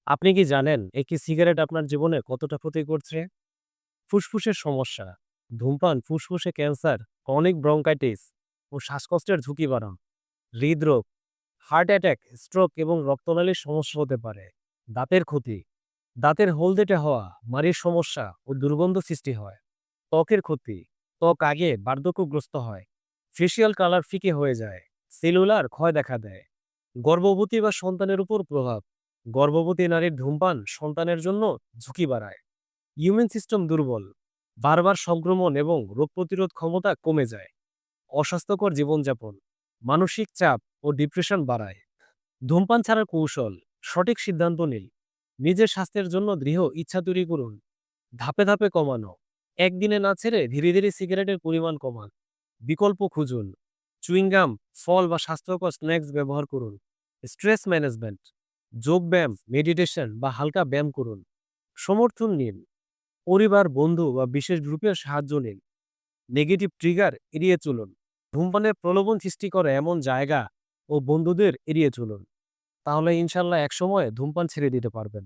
আপনি কি জানেন একটি সিগারেট আপনার জীবনে কতটা ক্ষতি করছে? ফুসফুসের সমস্যা, ধূমপান ফুসফুসে ক্যান্সার, ক্রনিক ব্রঙ্কাইটিস ও শ্বাসকষ্টের ঝুঁকি বাড়ান। হৃদরোগ, হার্ট অ্যাটাক, স্ট্রোক এবং রক্তনালীর সমস্যা হতে পারে। দাঁতের ক্ষতি, দাঁতের হলদেটে হওয়া, মাড়ির সমস্যা ও দুর্গন্ধ সৃষ্টি হয়। ত্বকের ক্ষতি, ত্বক আগে বার্ধক্যগ্রস্ত হয়, ফেসিয়াল কালার ফিকে হয়ে যায়, সেলুলার ক্ষয় দেখা দেয়। গর্ভবতী বা সন্তানের উপর প্রভাব, গর্ভবতী নারীর ধূমপান সন্তানের জন্য ঝুঁকি বাড়ায়। ইমিউন সিস্টেম দুর্বল, বারবার সংক্রমণ এবং রোগ প্রতিরোধ ক্ষমতা কমে যায়। অস্বাস্থ্যকর জীবনযাপন, মানসিক চাপ ও ডিপ্রেশন বাড়ায়। ধূমপান ছাড়ার কৌশল, সঠিক সিদ্ধান্ত নিন। নিজের স্বাস্থ্যের জন্য দৃঢ় ইচ্ছা তৈরি করুন। ধাপে ধাপে কমানো, একদিনে না ছেড়ে ধীরে ধীরে সিগারেটের পরিমাণ কমান। বিকল্প খুঁজুন, চুইংগাম, ফল বা স্বাস্থ্যকর স্ন্যাক্স ব্যবহার করুন। স্ট্রেস ম্যানেজমেন্ট, যোগব্যায়াম, মেডিটেশন বা হালকা ব্যায়াম করুন। সমর্থন নিন, পরিবার, বন্ধু বা বিশেষ গ্রুপের সাহায্য নিন। নেগেটিভ ট্রিগার এড়িয়ে চলুন, ধূমপানের প্রলোভন সৃষ্টি করে এমন জায়গা ও বন্ধুদের এড়িয়ে চলুন। তাহলে ইনশাল্লাহ একসময় ধূমপান ছেড়ে দিতে পারবেন।